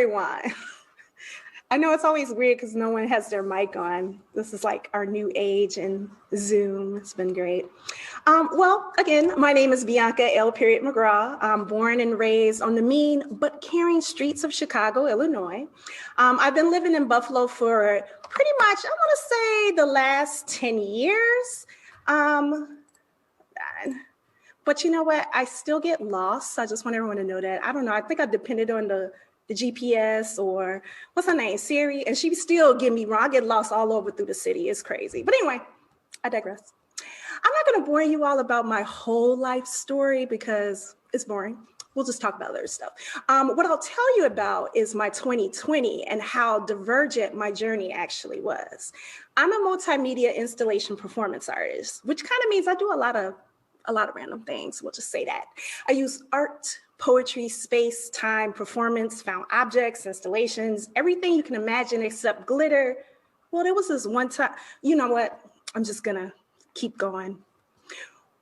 everyone. I know it's always weird because no one has their mic on. This is like our new age and Zoom. It's been great. Well, again, my name is Bianca L. McGraw. I'm born and raised on the mean but caring streets of Chicago, Illinois. I've been living in Buffalo for pretty much, I want to say, the last 10 years. But you know what? I still get lost. I just want everyone to know that. I don't know. I think I depended on the GPS or what's her name, Siri, and she still get me wrong. I get lost all over through the city. It's crazy. But anyway, I digress. I'm not going to bore you all about my whole life story because it's boring. We'll just talk about other stuff. What I'll tell you about is my 2020 and how divergent my journey actually was. I'm a multimedia installation performance artist, which kind of means I do a lot of random things. We'll just say that. I use art, poetry, space, time, performance, found objects, installations, everything you can imagine except glitter. Well, there was this one time, you know what? I'm just gonna keep going.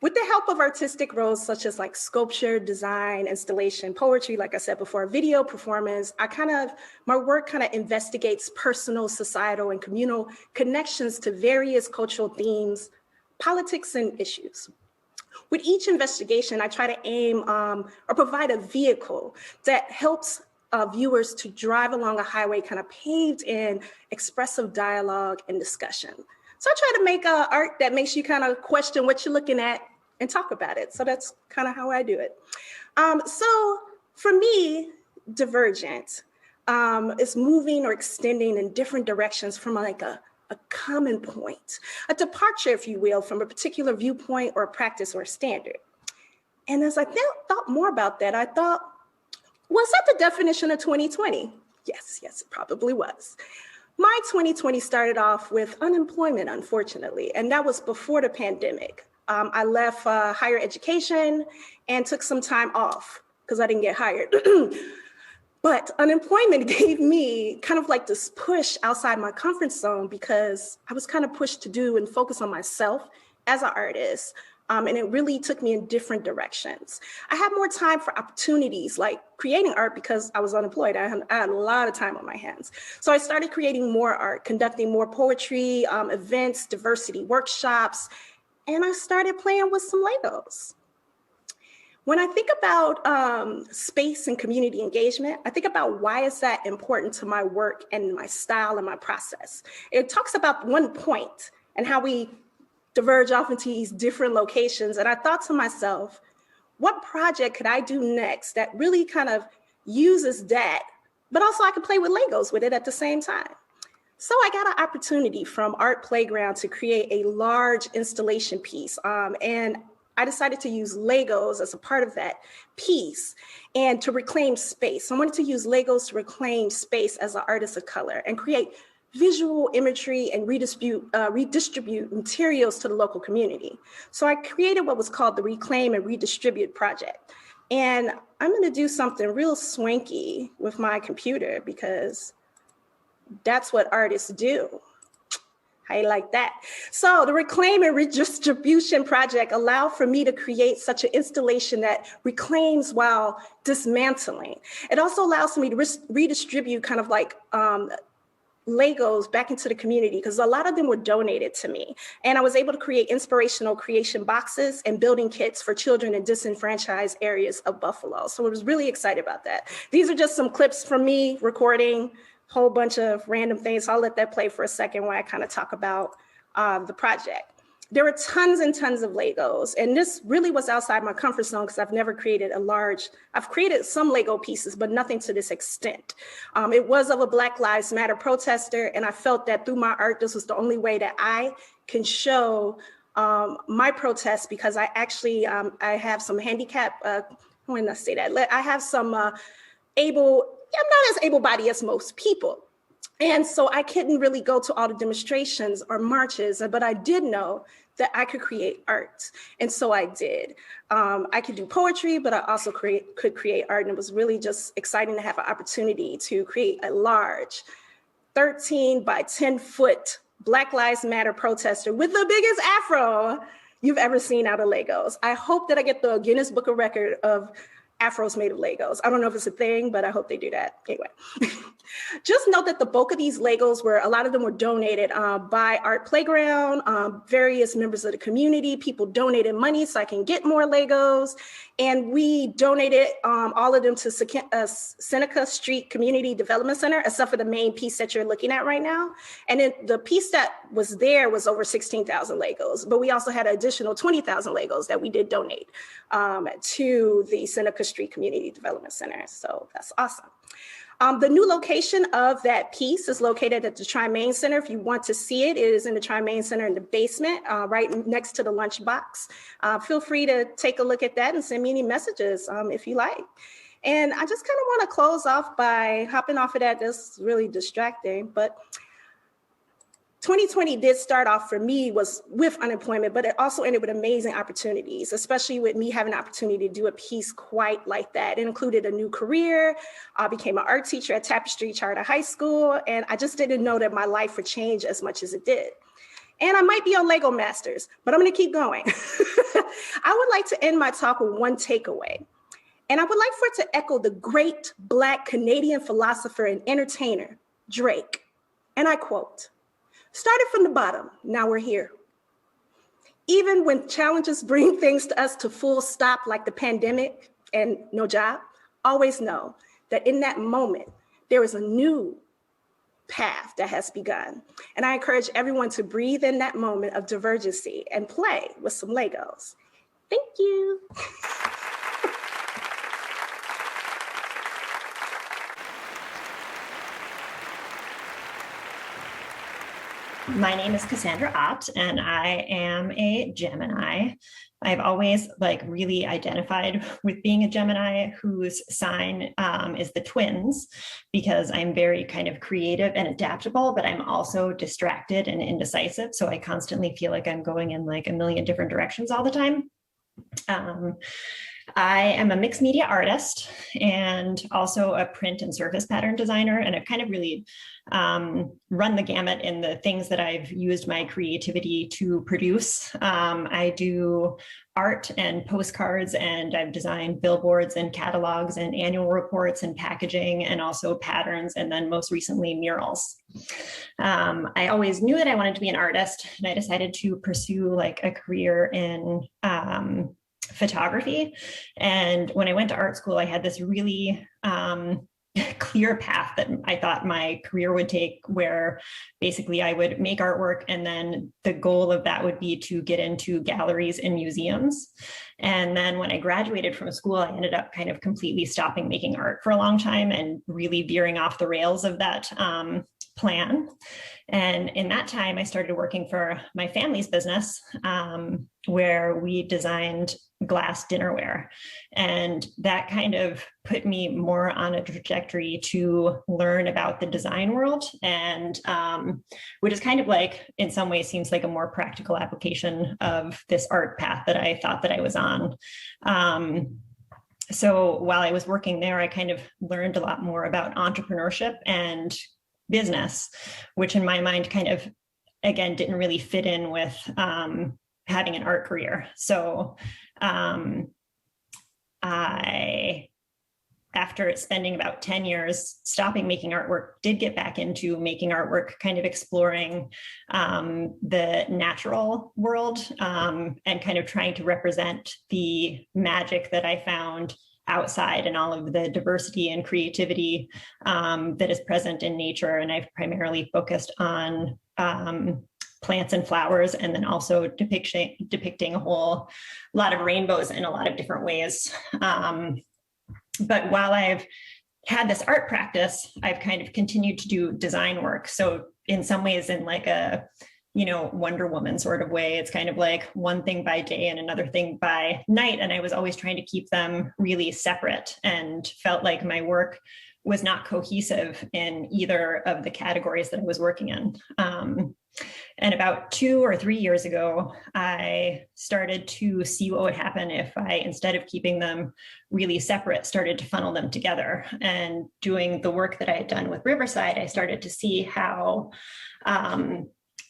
With the help of artistic roles such as like sculpture, design, installation, poetry, like I said before, video, performance, my work kind of investigates personal, societal, and communal connections to various cultural themes, politics, and issues. With each investigation, I try to aim or provide a vehicle that helps viewers to drive along a highway kind of paved in expressive dialogue and discussion. So I try to make art that makes you kind of question what you're looking at and talk about it. So that's kind of how I do it. So for me, Divergent is moving or extending in different directions from like a common point, a departure, if you will, from a particular viewpoint or a practice or a standard. And as I thought more about that, I thought, was that the definition of 2020? Yes, it probably was. My 2020 started off with unemployment, unfortunately, and that was before the pandemic. I left higher education and took some time off because I didn't get hired. But unemployment gave me kind of like this push outside my comfort zone because I was kind of pushed to do and focus on myself as an artist. And it really took me in different directions. I had more time for opportunities like creating art because I was unemployed. I had a lot of time on my hands. So I started creating more art, conducting more poetry, events, diversity workshops, and I started playing with some Legos. When I think about space and community engagement, I think about why is that important to my work and my style and my process. It talks about one point and how we diverge off into these different locations. And I thought to myself, what project could I do next that really kind of uses that, but also I could play with Legos with it at the same time. So I got an opportunity from Art Playground to create a large installation piece. And I decided to use Legos as a part of that piece and to reclaim space. So I wanted to use Legos to reclaim space as an artist of color and create visual imagery and redistribute materials to the local community. So I created what was called the Reclaim and Redistribute project. And I'm gonna do something real swanky with my computer because that's what artists do. How you like that? So the Reclaim and Redistribution project allowed for me to create such an installation that reclaims while dismantling. It also allows for me to redistribute kind of like Legos back into the community because a lot of them were donated to me. And I was able to create inspirational creation boxes and building kits for children in disenfranchised areas of Buffalo. So I was really excited about that. These are just some clips from me recording whole bunch of random things. So I'll let that play for a second while I kind of talk about the project. There were tons and tons of Legos, and this really was outside my comfort zone because I've never created I've created some Lego pieces, but nothing to this extent. It was of a Black Lives Matter protester, and I felt that through my art, this was the only way that I can show my protest because I actually, I have some handicap, when I say that, I have some I'm not as able-bodied as most people. And so I couldn't really go to all the demonstrations or marches, but I did know that I could create art. And so I did. I could do poetry, but I also could create art. And it was really just exciting to have an opportunity to create a large 13 by 10 foot Black Lives Matter protester with the biggest afro you've ever seen out of Legos. I hope that I get the Guinness Book of Record of afros made of Legos. I don't know if it's a thing, but I hope they do that. Anyway, just note that the bulk of these Legos a lot of them were donated by Art Playground, various members of the community. People donated money so I can get more Legos. And we donated all of them to Seneca Street Community Development Center, except for the main piece that you're looking at right now. And then the piece that was there was over 16,000 Legos, but we also had an additional 20,000 Legos that we did donate to the Seneca Street Community Development Center. So that's awesome. The new location of that piece is located at the Tri-Main Center. If you want to see it, it is in the Tri-Main Center in the basement, right next to the lunchbox. Feel free to take a look at that and send me any messages if you like. And I just kind of want to close off by hopping off of that. That's really distracting, but 2020 did start off for me was with unemployment, but it also ended with amazing opportunities, especially with me having an opportunity to do a piece quite like that. It included a new career. I became an art teacher at Tapestry Charter High School, and I just didn't know that my life would change as much as it did. And I might be on Lego Masters, but I'm gonna keep going. I would like to end my talk with one takeaway. And I would like for it to echo the great Black Canadian philosopher and entertainer, Drake. And I quote, "Started from the bottom, now we're here. Even when challenges bring things to us to full stop, like the pandemic and no job, always know that in that moment, there is a new path that has begun." And I encourage everyone to breathe in that moment of divergency and play with some Legos. Thank you. My name is Cassandra Ott, and I am a Gemini. I've always really identified with being a Gemini whose sign is the twins, because I'm very kind of creative and adaptable, but I'm also distracted and indecisive. So I constantly feel like I'm going in a million different directions all the time. I am a mixed media artist and also a print and surface pattern designer. And I've kind of really run the gamut in the things that I've used my creativity to produce. I do art and postcards, and I've designed billboards and catalogs and annual reports and packaging, and also patterns, and then most recently murals. I always knew that I wanted to be an artist, and I decided to pursue a career in photography. And when I went to art school, I had this really clear path that I thought my career would take, where basically I would make artwork, and then the goal of that would be to get into galleries and museums. And then when I graduated from school, I ended up kind of completely stopping making art for a long time and really veering off the rails of that plan. And in that time, I started working for my family's business, where we designed glass dinnerware. And that kind of put me more on a trajectory to learn about the design world, and which is kind of in some ways seems like a more practical application of this art path that I thought that I was on. So while I was working there, I kind of learned a lot more about entrepreneurship and business, which in my mind kind of, again, didn't really fit in with having an art career. So after spending about 10 years stopping making artwork, did get back into making artwork, kind of exploring the natural world, and kind of trying to represent the magic that I found outside and all of the diversity and creativity that is present in nature. And I've primarily focused on plants and flowers, and then also depicting a whole lot of rainbows in a lot of different ways. But while I've had this art practice, I've kind of continued to do design work. So in some ways, in a Wonder Woman sort of way, it's kind of one thing by day and another thing by night. And I was always trying to keep them really separate, and felt like my work was not cohesive in either of the categories that I was working in. And about 2 or 3 years ago, I started to see what would happen if I, instead of keeping them really separate, started to funnel them together. And doing the work that I had done with Riverside, I started to see how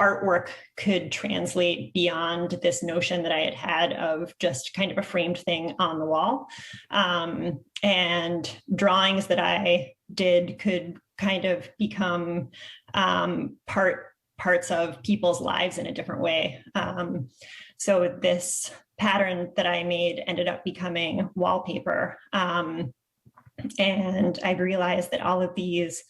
artwork could translate beyond this notion that I had had of just kind of a framed thing on the wall. And drawings that I did could kind of become parts of people's lives in a different way. So this pattern that I made ended up becoming wallpaper. And I realized that all of these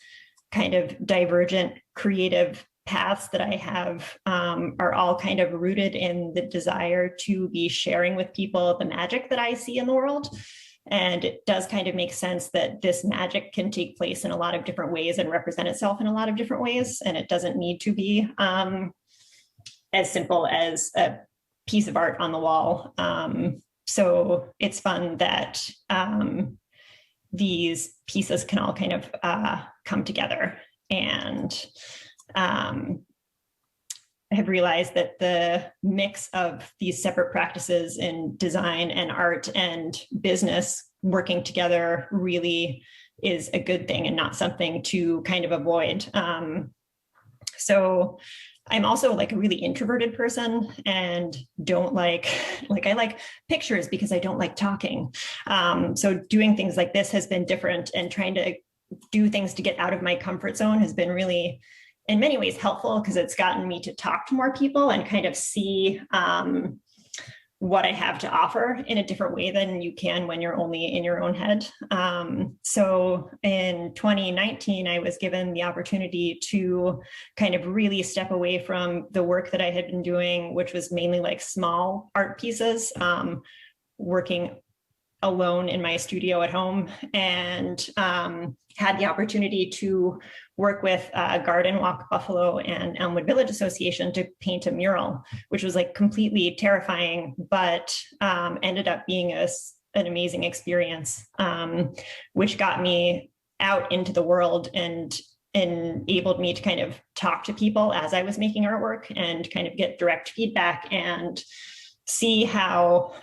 kind of divergent creative paths that I have are all kind of rooted in the desire to be sharing with people the magic that I see in the world. And it does kind of make sense that this magic can take place in a lot of different ways and represent itself in a lot of different ways. And it doesn't need to be as simple as a piece of art on the wall. So it's fun that these pieces can all kind of come together. And I have realized that the mix of these separate practices in design and art and business working together really is a good thing and not something to kind of avoid. So I'm also like a really introverted person and don't I like pictures because I don't like talking. So doing things like this has been different, and trying to do things to get out of my comfort zone has been really, in many ways, helpful, because it's gotten me to talk to more people and kind of see what I have to offer in a different way than you can when you're only in your own head. So in 2019, I was given the opportunity to kind of really step away from the work that I had been doing, which was mainly like small art pieces, working alone in my studio at home, and had the opportunity to work with Garden Walk Buffalo and Elmwood Village Association to paint a mural, which was like completely terrifying, but ended up being an amazing experience, which got me out into the world and enabled me to kind of talk to people as I was making artwork and kind of get direct feedback and see how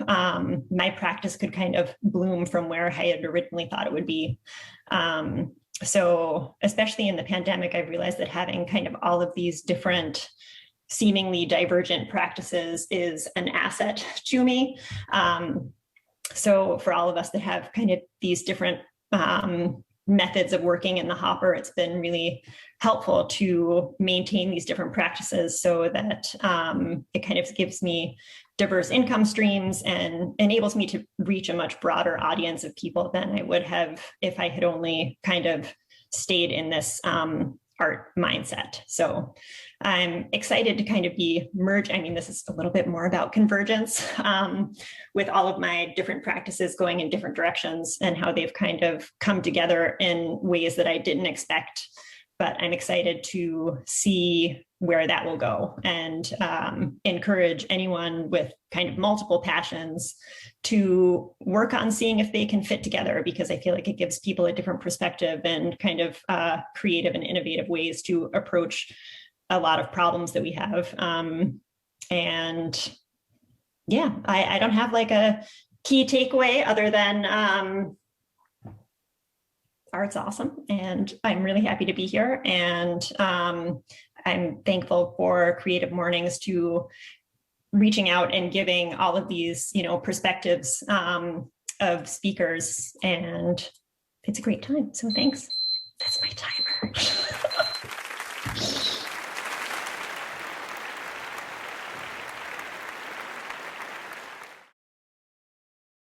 my practice could kind of bloom from where I had originally thought it would be. So especially in the pandemic, I realized that having kind of all of these different seemingly divergent practices is an asset to me. So for all of us that have kind of these different methods of working in the hopper, it's been really helpful to maintain these different practices so that it kind of gives me diverse income streams and enables me to reach a much broader audience of people than I would have if I had only kind of stayed in this art mindset. So I'm excited to kind of be merged. I mean, this is a little bit more about convergence with all of my different practices going in different directions and how they've kind of come together in ways that I didn't expect. But I'm excited to see where that will go, and encourage anyone with kind of multiple passions to work on seeing if they can fit together, because I feel like it gives people a different perspective and kind of creative and innovative ways to approach a lot of problems that we have. And yeah, I don't have like a key takeaway other than art's awesome, and I'm really happy to be here. And I'm thankful for Creative Mornings to reaching out and giving all of these, perspectives of speakers, and it's a great time. So thanks. That's my timer.